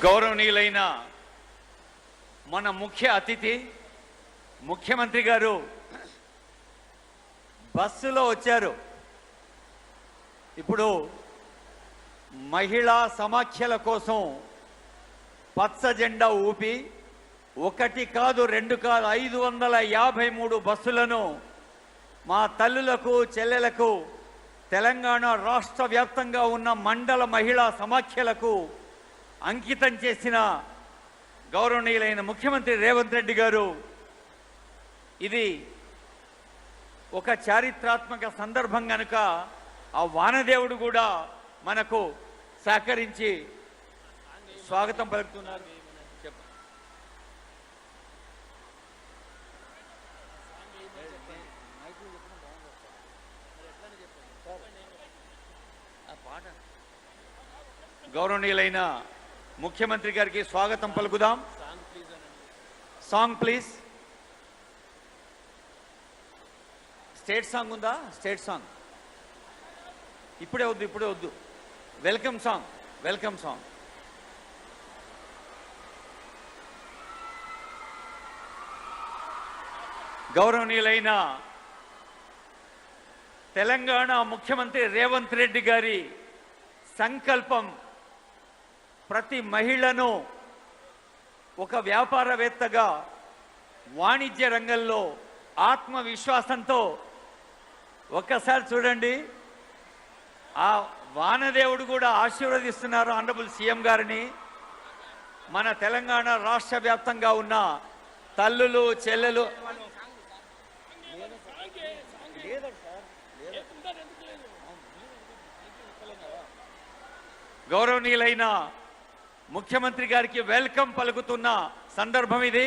గౌరవనీయులైన మన ముఖ్య అతిథి ముఖ్యమంత్రి గారు బస్సులో వచ్చారు. ఇప్పుడు మహిళా సమాఖ్యల కోసం పచ్చ జెండా ఊపి ఒకటి కాదు రెండు కాదు 553 బస్సులను మా తల్లులకు చెల్లెలకు తెలంగాణ రాష్ట్ర వ్యాప్తంగా ఉన్న మండల మహిళా సమాఖ్యలకు అంకితం చేసిన గౌరవనీయులైన ముఖ్యమంత్రి రేవంత్ రెడ్డి గారు ఇది ఒక చారిత్రాత్మక సందర్భం కనుక ఆ వానదేవుడు కూడా మనకు సహకరించి స్వాగతం పలుకుతున్నారు. గౌరవనీయులైన ముఖ్యమంత్రి గారికి స్వాగతం పలుకుదాం. Song please. స్టేట్ సాంగ్ ఉందా? స్టేట్ సాంగ్ ఇప్పుడే వద్దు. Welcome song. గౌరవనీయులైన తెలంగాణ ముఖ్యమంత్రి రేవంత్ రెడ్డి గారి సంకల్పం ప్రతి మహిళను ఒక వ్యాపారవేత్తగా వాణిజ్య రంగంలో ఆత్మవిశ్వాసంతో ఒక్కసారి చూడండి. ఆ వానదేవుడు కూడా ఆశీర్వదిస్తున్నారు ఆనరబుల్ సీఎం గారిని. మన తెలంగాణ రాష్ట్ర వ్యాప్తంగా ఉన్న తల్లులు చెల్లెలు గౌరవనీయులైన ముఖ్యమంత్రి గారికి వెల్కమ్ పలుకుతున్న సందర్భం ఇది.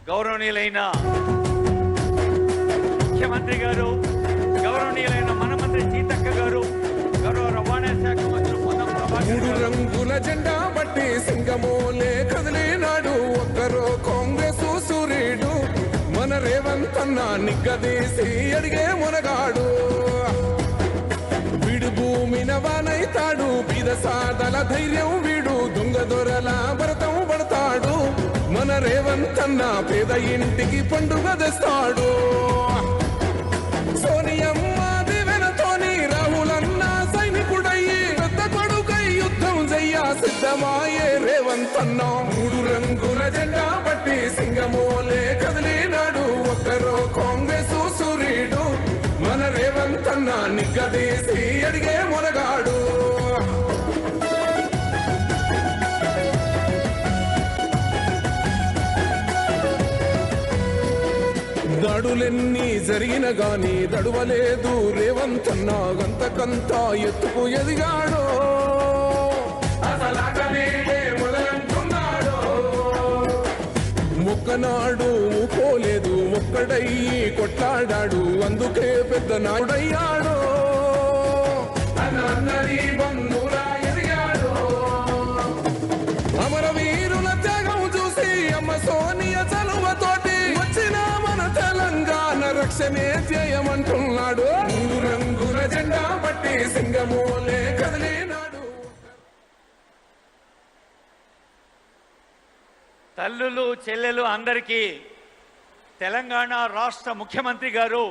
గౌరవనీయులైన ముఖ్యమంత్రి గారు, గౌరవనీయులైన మన మంత్రి సీతక్క గారు, గౌరవ రవాణా శాఖ మంత్రి మూడు రంగుల జెండా బట్టి సింగమోలే కదిలినాడు ఒక్కరో కాంగ్రెస్ సూర్యుడు మన రేవంత్ అన్న నిగ్గదీసి అడిగే మునగాడు. వీడు భూమిన వానైతాడు బీద సాదల ధైర్యం వీడు దొంగ దొరల భరతం పడతాడు. మన రేవంత్ అన్న పేద ఇంటికి పండుగ తెస్తాడు. సోనియమ్మ దివెనతోని రాహులన్న సైనికుడయ్యి పెద్ద కొడుకై యుద్ధం చెయ్య సిద్ధమాయే రేవంత్ అన్న. మూడు రంగుల జెండా బట్టి సింగమోలే కదిలినాడు ఒక్కరో కాంగ్రెస్ సూర్యుడు మన రేవంత్ అన్న నిగ్గదీసి అడిగే మునగాడు. దాడులెన్ని జరిగిన గాని దడువలేదు రేవంత్ అన్న గంతకంతా ఎత్తుకు ఎదిగాడు. మొక్కనాడు ఊకోలేదు ఒక్కడయ్యి కొట్లాడాడు అందుకే పెద్ద నాయుడయ్యాడు. అమరవీరుల త్యాగం చూసి అమ్మ సోనియ చలువతోటి వచ్చిన మన తెలంగాణ రక్షణే చేయమంటున్నాడు. మూడు రంగుల జెండా బట్టి సింగమోలే కదిలినాడు. తల్లులు చెల్లెలు అందరికీ తెలంగాణ రాష్ట్ర ముఖ్యమంత్రి గారు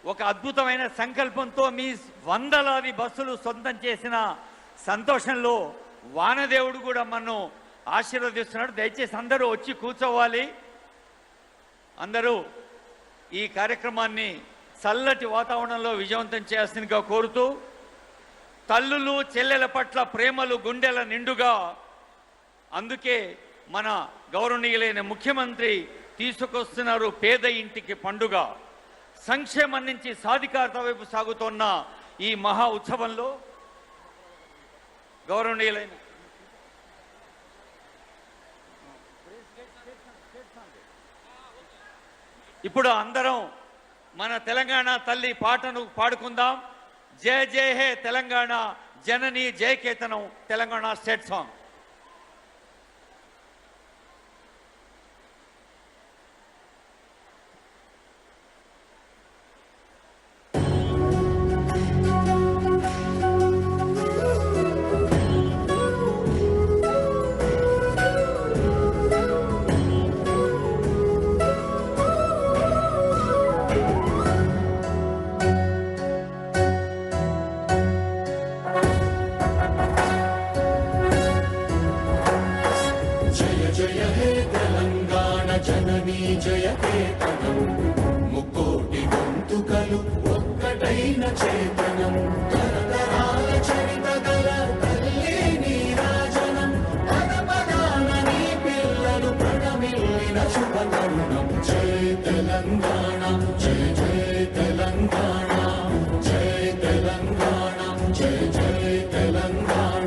ఒక అద్భుతమైన సంకల్పంతో మీ వందలాది బస్సులు సొంతం చేసిన సంతోషంలో వానదేవుడు కూడా మనను ఆశీర్వదిస్తున్నాడు. దయచేసి అందరూ వచ్చి కూర్చోవాలి. అందరూ ఈ కార్యక్రమాన్ని చల్లటి వాతావరణంలో విజయవంతం చేయాల్సిందిగా కోరుతూ తల్లులు చెల్లెల పట్ల ప్రేమలు గుండెల నిండుగా అందుకే మన గౌరవనీయులైన ముఖ్యమంత్రి తీసుకొస్తున్నారు పేద ఇంటికి పండుగ. సంక్షేమం నుంచి సాధికారత వైపు సాగుతున్న ఈ మహా ఉత్సవంలో గౌరవనీయులైన ఇప్పుడు అందరం మన తెలంగాణ తల్లి పాటను పాడుకుందాం. జయ జయ హే తెలంగాణ జనని జయ కేతనం తెలంగాణ స్టేట్ సాంగ్. జననీ జయకేతనం ముక్కోటి గొంతుకలు ఒక్కటైన చేతనం తరతరాల చరిత గల తల్లి నీరాజనం పద పదాన నీ పిల్లలు ప్రణమిల్లిన శుభ తరుణం జయ తెలంగాణ జయ జయ తెలంగాణ జయ తెలంగాణ జయ జయ తెలంగాణ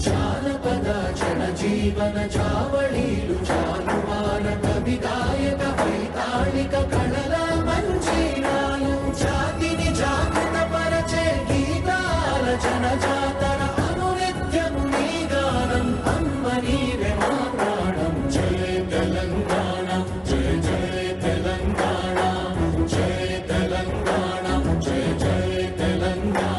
జానపద జనజీవన జావళీలు జానువార కవి గాయక వైతాళిక కళల మంజీరాలు జాతిని జాగృత పరచే గీతాల జనజాతర అనునిత్యము నీ గానం అమ్మ నీవే మా ప్రాణం జయ తెలంగాణ జయ జయ తెలంగాణ జయ తెలంగాణ జయ జయ తెలంగాణ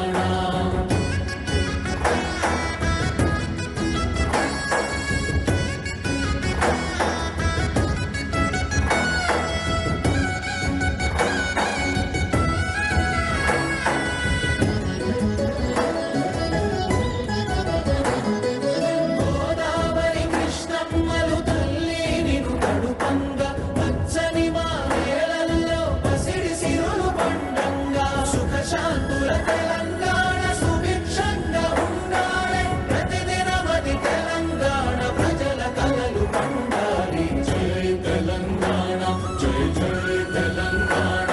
గోదావరి కృష్ణమ్మలు తల్లి నిన్ను తడుపంగా పచ్చని మా నేలల్లో పసిడి సిరులు పండంగా సుఖశాంతుల తెలంగాణ సుభిక్షంగా ఉండాలి ప్రతిదినమది తెలంగాణ ప్రజల కలలు పండాలి జై తెలంగాణ జై జై తెలంగాణ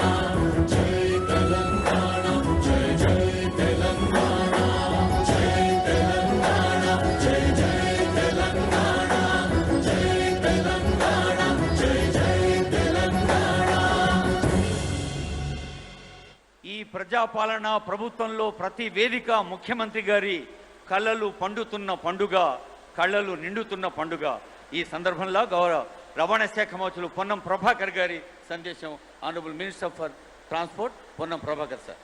జై తెలంగాణ జై జై తెలంగాణ జై తెలంగాణ జై జై తెలంగాణ జై తెలంగాణ జై జై తెలంగాణ ఈ ప్రజాపాలన ప్రభుత్వంలో ప్రతి వేదిక ముఖ్యమంత్రి గారి కళ్ళలు పండుతున్న పండుగ, కళ్ళలు నిండుతున్న పండుగ. ఈ సందర్భంలో గౌరవ రవాణా శాఖ మంత్రులు పొన్నం ప్రభాకర్ గారి సందేశం. Honourable minister for transport Ponnam Prabhakar sir.